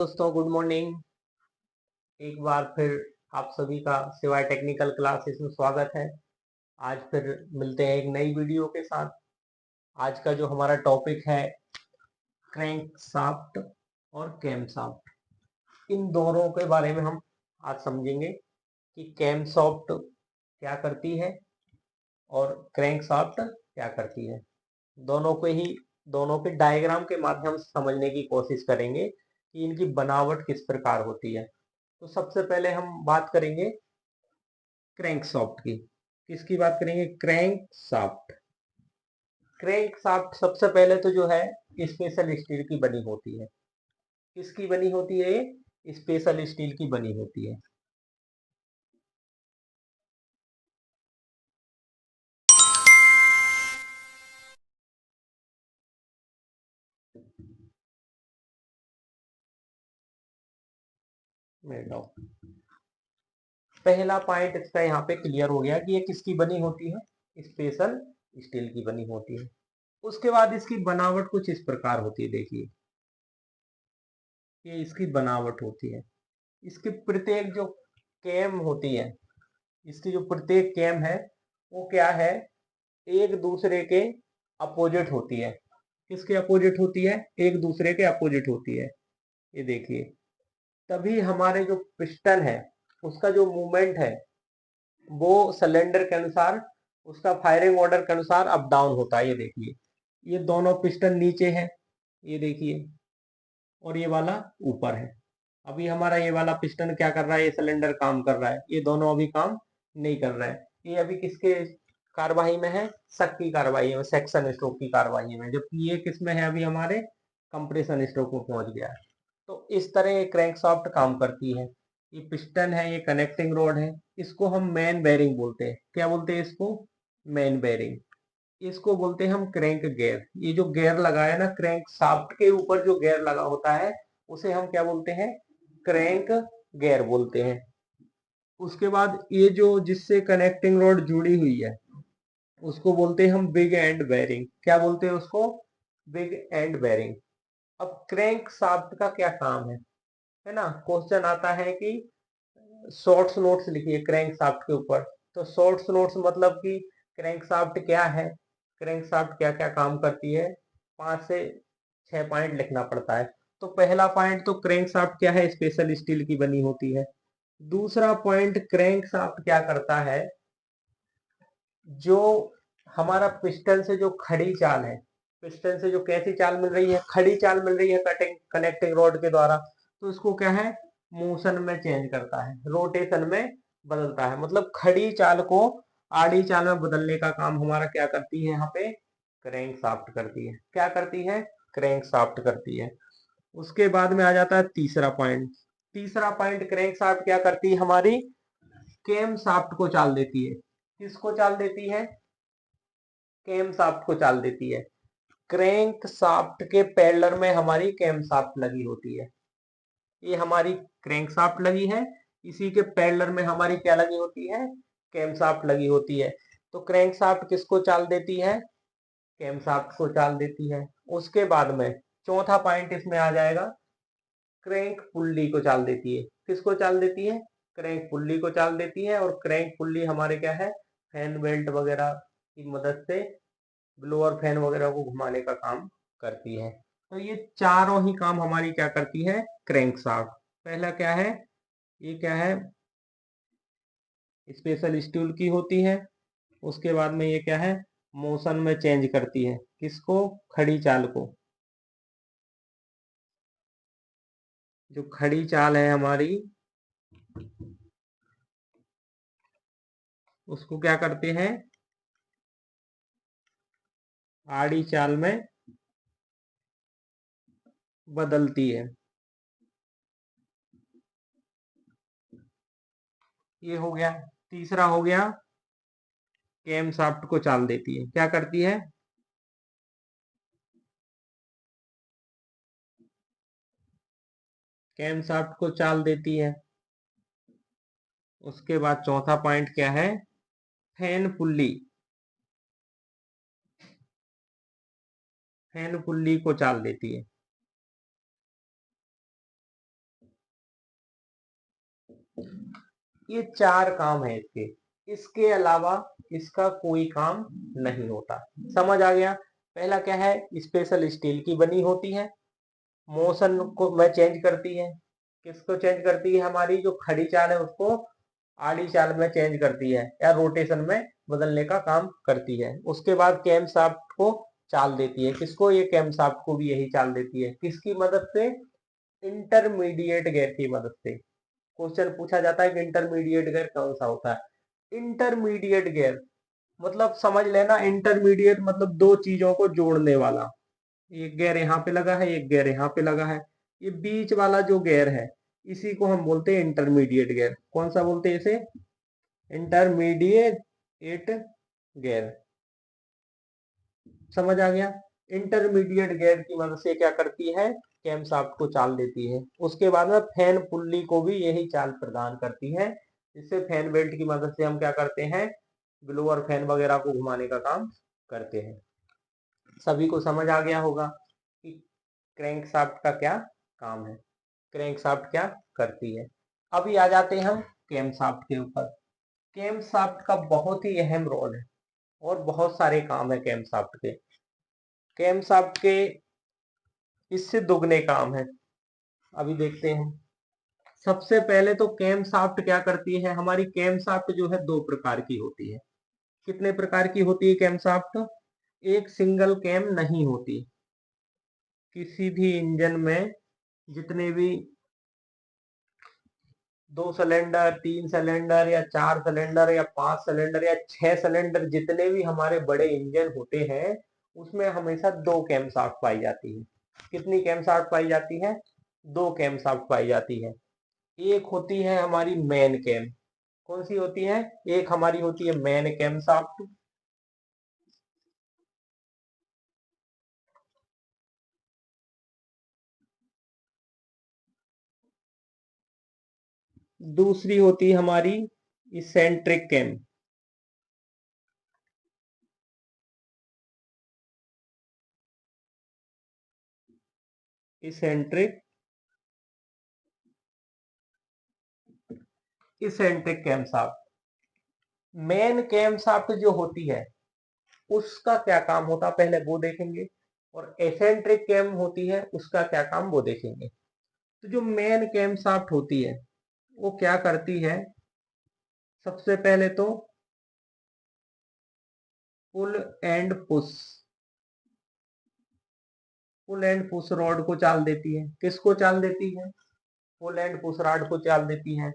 दोस्तों, good morning. एक बार फिर आप सभी का सिवाय टेक्निकल क्लासेस में स्वागत है। आज फिर मिलते हैं एक नई वीडियो के साथ। आज का जो हमारा टॉपिक है क्रैंक शाफ्ट और कैम शाफ्ट, इन दोनों के बारे में हम आज समझेंगे कि कैम शाफ्ट क्या करती है और क्रैंक शाफ्ट क्या करती है। दोनों के डायग्राम के माध्यम से समझने की कोशिश करेंगे कि इनकी बनावट किस प्रकार होती है। तो सबसे पहले हम बात करेंगे क्रैंक शाफ्ट की। किसकी बात करेंगे? Crank shaft. क्रैंक शाफ्ट सबसे पहले तो जो है स्पेशल स्टील की बनी होती है। किसकी बनी होती है? ये स्पेशल स्टील की बनी होती है। पहला पॉइंट इसका यहाँ पे क्लियर हो गया कि ये किसकी बनी होती है? स्पेशल स्टील की बनी होती है। उसके बाद इसकी बनावट कुछ इस प्रकार होती है। देखिए, ये इसकी बनावट होती है। इसकी प्रत्येक जो कैम होती है, इसकी जो प्रत्येक कैम है वो क्या है? एक दूसरे के अपोजिट होती है। किसके अपोजिट होती है? एक दूसरे के अपोजिट होती है। ये देखिए, तभी हमारे जो पिस्टन है उसका जो मूवमेंट है वो सिलेंडर के अनुसार, उसका फायरिंग ऑर्डर के अनुसार अप डाउन होता है। ये देखिए, ये दोनों पिस्टन नीचे है, ये देखिए, और ये वाला ऊपर है। अभी हमारा ये वाला पिस्टन क्या कर रहा है? ये सिलेंडर काम कर रहा है, ये दोनों अभी काम नहीं कर रहा है। ये अभी किसके कार्यवाही में है? शक की कार्यवाही में, सेक्शन स्ट्रोक की कार्यवाही में, जबकि ये किस में है? अभी हमारे कंप्रेशन स्ट्रोक में पहुंच गया है। तो इस तरह ये क्रैंकशाफ्ट काम करती है। ये पिस्टन है, ये कनेक्टिंग रोड है, इसको हम मेन बेरिंग बोलते हैं। क्या बोलते हैं इसको? Main bearing. इसको बोलते हैं हम क्रैंक गियर। ये जो गियर लगा है ना, क्रैंक शाफ्ट के ऊपर जो गियर लगा होता है उसे हम क्या बोलते हैं? क्रैंक गियर बोलते हैं। उसके बाद ये जो जिससे कनेक्टिंग रोड जुड़ी हुई है उसको बोलते हैं हम बिग एंड बेरिंग। क्या बोलते हैं उसको? Big end bearing. अब क्रैंक शाफ्ट का क्या काम है ना? क्वेश्चन आता है कि शॉर्ट्स नोट्स लिखिए क्रैंक शाफ्ट के ऊपर। तो शॉर्ट्स नोट्स मतलब कि क्रैंक शाफ्ट क्या है, क्रैंक शाफ्ट क्या क्या काम करती है, 5 से 6 पॉइंट लिखना पड़ता है। तो पहला पॉइंट तो क्रैंक शाफ्ट क्या है? स्पेशल स्टील की बनी होती है। दूसरा पॉइंट, क्रैंक शाफ्ट क्या करता है? जो हमारा पिस्टन से जो खड़ी चाल है, पिस्टन से जो कैसी चाल मिल रही है? खड़ी चाल मिल रही है कटिंग कनेक्टिंग रोड के द्वारा, तो इसको क्या है? मोशन में चेंज करता है, रोटेशन में बदलता है। मतलब खड़ी चाल को आड़ी चाल में बदलने का काम हमारा क्या करती है? यहाँ पे क्रैंक शाफ्ट करती है। क्या करती है? क्रैंक शाफ्ट करती है। उसके बाद में आ जाता है तीसरा पॉइंट। तीसरा पॉइंट, क्रैंक शाफ्ट क्या करती है? हमारी कैम शाफ्ट को चाल देती है। किसको चाल देती है? कैम शाफ्ट को चाल देती है। क्रैंक शाफ्ट के पैरेलल में हमारी कैम शाफ्ट लगी होती है। ये हमारी क्रैंक शाफ्ट लगी है, इसी के पैरेलल में हमारी क्या लगी होती है? कैम शाफ्ट लगी होती है। तो क्रैंक शाफ्ट किसको चाल देती है? कैम शाफ्ट को चाल देती है। उसके बाद में चौथा पॉइंट इसमें आ जाएगा, क्रैंक पुल्ली को चाल देती है। किसको चाल देती है? क्रैंक पुल्ली को चाल देती है। और क्रैंक पुल्ली हमारे क्या है? फैन बेल्ट वगैरह की मदद से ब्लोअर फैन वगैरह को घुमाने का काम करती है। तो ये चारों ही काम हमारी क्या करती है? Crank shaft. पहला क्या है? ये क्या है? स्पेशल स्टील की होती है। उसके बाद में ये क्या है? मोशन में चेंज करती है। किसको? खड़ी चाल को। जो खड़ी चाल है हमारी उसको क्या करते हैं? आड़ी चाल में बदलती है। ये हो गया। तीसरा हो गया, कैम शाफ्ट को चाल देती है। क्या करती है? कैम शाफ्ट को चाल देती है। उसके बाद चौथा पॉइंट क्या है? Fan pulley. फैन पुल्ली को चाल देती है। ये 4 काम है इसके, इसके अलावा इसका कोई काम नहीं होता। समझ आ गया? पहला क्या है, स्पेशल स्टील की बनी होती है, मोशन को में चेंज करती है। किसको चेंज करती है? हमारी जो खड़ी चाल है उसको आड़ी चाल में चेंज करती है या रोटेशन में बदलने का काम करती है। उसके बाद कैम शाफ्ट को चाल देती है। किसको? ये कैम शाफ्ट को भी यही चाल देती है। किसकी मदद से? इंटरमीडिएट गियर की मदद से। क्वेश्चन पूछा जाता है कि इंटरमीडिएट गियर कौन सा होता है? इंटरमीडिएट गियर मतलब समझ लेना, इंटरमीडिएट मतलब दो चीजों को जोड़ने वाला। एक गियर यहाँ पे लगा है, एक गियर यहाँ पे लगा है, ये बीच वाला जो गियर है इसी को हम बोलते हैं इंटरमीडिएट गियर। कौन सा बोलते हैं इसे? Intermediate gear. समझ आ गया? इंटरमीडिएट गियर की मदद से क्या करती है? कैम शाफ्ट को चाल देती है। उसके बाद में फैन पुल्ली को भी यही चाल प्रदान करती है। इससे फैन बेल्ट की मदद से हम क्या करते हैं? ब्लोअर फैन वगैरह को घुमाने का काम करते हैं। सभी को समझ आ गया होगा कि क्रैंक शाफ्ट का क्या काम है, क्रैंक शाफ्ट क्या करती है। अभी आ जाते हैं हम कैम शाफ्ट के ऊपर। कैम शाफ्ट का बहुत ही अहम रोल है और बहुत सारे काम है कैम शाफ्ट के। कैम शाफ्ट के इससे दुगने काम है, अभी देखते हैं। सबसे पहले तो कैम शाफ्ट क्या करती है? हमारी कैम शाफ्ट जो है दो प्रकार की होती है। कितने प्रकार की होती है कैम शाफ्ट? एक सिंगल कैम नहीं होती। किसी भी इंजन में जितने भी 2 सिलेंडर, 3 सिलेंडर या 4 सिलेंडर या 5 सिलेंडर या 6 सिलेंडर जितने भी हमारे बड़े इंजन होते हैं उसमें हमेशा दो कैम शाफ्ट पाई जाती है। कितनी कैम शाफ्ट पाई जाती है? दो कैम शाफ्ट पाई जाती है। एक होती है हमारी मेन कैम। कौन सी होती है? एक हमारी होती है मेन कैम शाफ्ट। दूसरी होती है हमारी eccentric cam. Eccentric eccentric camshaft. Main camshaft जो होती है उसका क्या काम होता है पहले वो देखेंगे, और एसेंट्रिक कैम होती है उसका क्या काम वो देखेंगे। तो जो मेन कैम शाफ्ट होती है वो क्या करती है? सबसे पहले तो pull and push, pull and push rod को चाल देती है। किसको चाल देती है? पुल एंड पुश रॉड को चाल देती है।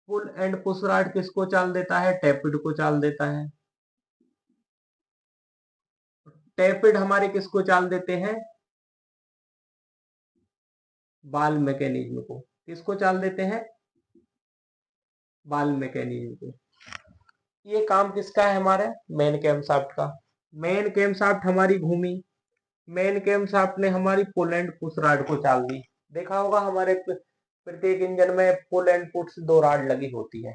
पुल एंड पुश रॉड किसको चाल देता है? टैपिड को चाल देता है। टैपिड हमारे किसको चाल देते हैं? बाल मैकेनिज्म को। किसको चाल देते हैं? बाल मैकेनिज्म को। ये काम किसका है? हमारे मेन कैम शाफ्ट का। मेन कैम शाफ्ट हमारी घूमी, मेन कैम शाफ्ट ने हमारी पुल एंड पुश रॉड को चाल दी। देखा होगा हमारे प्रत्येक इंजन में पुल एंड पुश दो रॉड लगी होती है।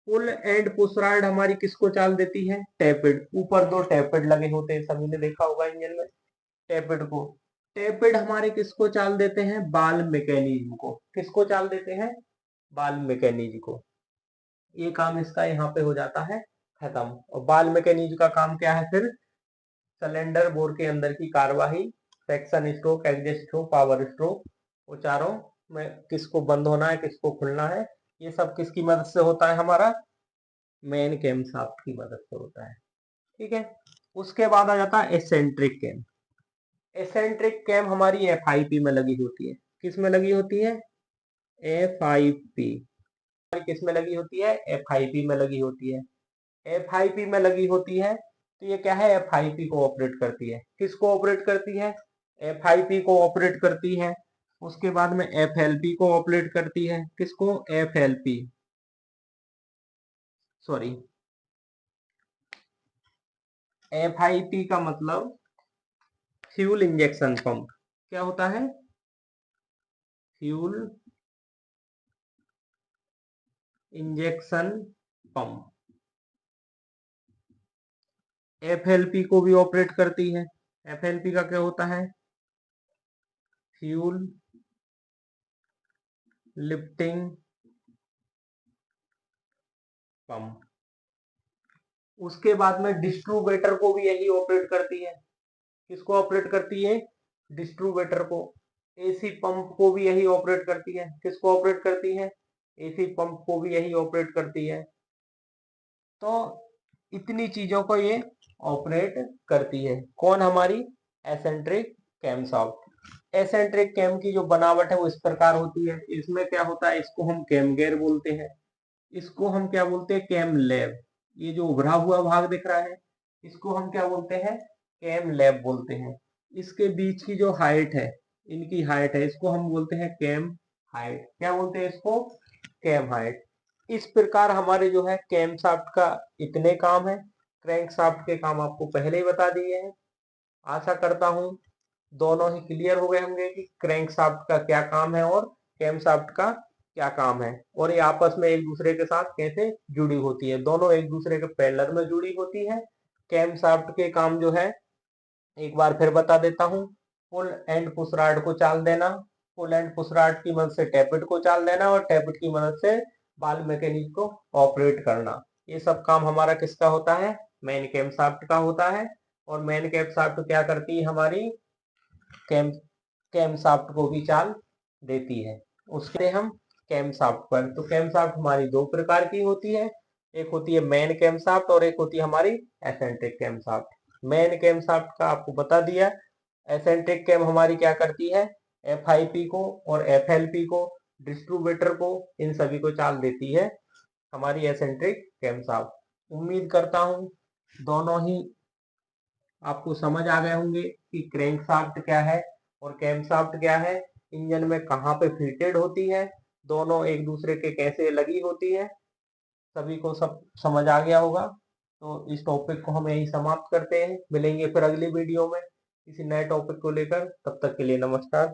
पुल एंड पुश रॉड हमारी किसको चाल देती है? टैपिड। ऊपर दो टैपिड लगे होते हैं, सभी ने देखा होगा इंजन में टैपिड को। टैपिड हमारे किसको चाल देते हैं? बाल मैकेनिज्म को। किसको चाल देते हैं? बाल मैकेनिज्म को। ये काम इसका यहाँ पे हो जाता है खत्म। और बाल मैकेनिज्म का काम क्या है फिर? सिलेंडर बोर के अंदर की कार्यवाही, section stroke, exit stroke, power stroke, वो चारों में किसको बंद होना है, किसको खुलना है, ये सब किसकी मदद से होता है? हमारा मेन कैम शाफ्ट की मदद से होता है। ठीक है। उसके बाद आ जाता है एसेंट्रिक कैम। एसेंट्रिक कैम हमारी एफआईपी में लगी होती है। किस में लगी होती है? एफआईपी। किस में लगी होती है? एफआईपी में लगी होती है। एफआईपी में लगी होती है तो ये क्या है? एफआईपी को ऑपरेट करती है। किसको ऑपरेट करती है? एफआईपी को ऑपरेट करती है। उसके बाद में एफएलपी को ऑपरेट करती है। किसको? एफएलपी, सॉरी, एफआईपी का मतलब फ्यूल इंजेक्शन पंप। क्या होता है? Fuel injection pump. एफएलपी को भी ऑपरेट करती है। एफएलपी का क्या होता है? Fuel lifting pump. उसके बाद में डिस्ट्रीब्यूटर को भी यही ऑपरेट करती है। किसको ऑपरेट करती है? डिस्ट्रीब्यूटर को। एसी पंप को भी यही ऑपरेट करती है। किसको ऑपरेट करती है? एसी पंप को भी यही ऑपरेट करती है। तो इतनी चीजों को ये ऑपरेट करती है। कौन? हमारी eccentric camshaft. Eccentric cam की जो बनावट है वो इस प्रकार होती है। इसमें क्या होता है? इसको हम कैम गेयर बोलते हैं। इसको हम क्या बोलते हैं? Cam lobe. ये जो उभरा हुआ भाग दिख रहा है, इसको हम क्या बोलते हैं? कैम लैब बोलते हैं। इसके बीच की जो हाइट है, इनकी हाइट है, इसको हम बोलते हैं कैम हाइट। क्या बोलते हैं इसको? Cam height. इस प्रकार हमारे जो है कैम शाफ्ट का इतने काम है। क्रैंक शाफ्ट के काम आपको पहले ही बता दिए हैं। आशा करता हूं दोनों ही क्लियर हो गए होंगे कि क्रैंक शाफ्ट का क्या काम है और कैम शाफ्ट का क्या काम है, और ये आपस में एक दूसरे के साथ कैसे जुड़ी होती है। दोनों एक दूसरे के पैरेलल में जुड़ी होती है। कैम शाफ्ट के काम जो है एक बार फिर बता देता हूँ। पुल एंड पुश रॉड को चाल देना, पुल एंड पुश रॉड की मदद से टैपिट को चाल देना, और टैपिट की मदद से बॉल मैकेनिक को ऑपरेट करना। ये सब काम हमारा किसका होता है? मेन कैम शाफ्ट का होता है। और मेन कैम शाफ्ट क्या करती है? हमारी कैम कैम शाफ्ट को भी चाल देती है। उसके हम कैम शाफ्ट पर, तो कैम शाफ्ट हमारी दो प्रकार की होती है। एक होती है मेन कैम शाफ्ट और एक होती है हमारी eccentric camshaft. Main camshaft का आपको बता दिया। एसेंट्रिक कैम हमारी क्या करती है? एफआईपी को और एफएलपी को, डिस्ट्रीब्यूटर को, इन सभी को चाल देती है हमारी एसेंट्रिक कैम शाफ्ट। उम्मीद करता हूं दोनों ही आपको समझ आ गए होंगे कि क्रैंक शाफ्ट क्या है और कैम शाफ्ट क्या है, इंजन में कहाँ पे फिटेड होती है, दोनों एक दूसरे के कैसे लगी होती है। सभी को सब समझ आ गया होगा। तो इस टॉपिक को हम यही समाप्त करते हैं। मिलेंगे फिर अगली वीडियो में किसी नए टॉपिक को लेकर। तब तक के लिए नमस्कार।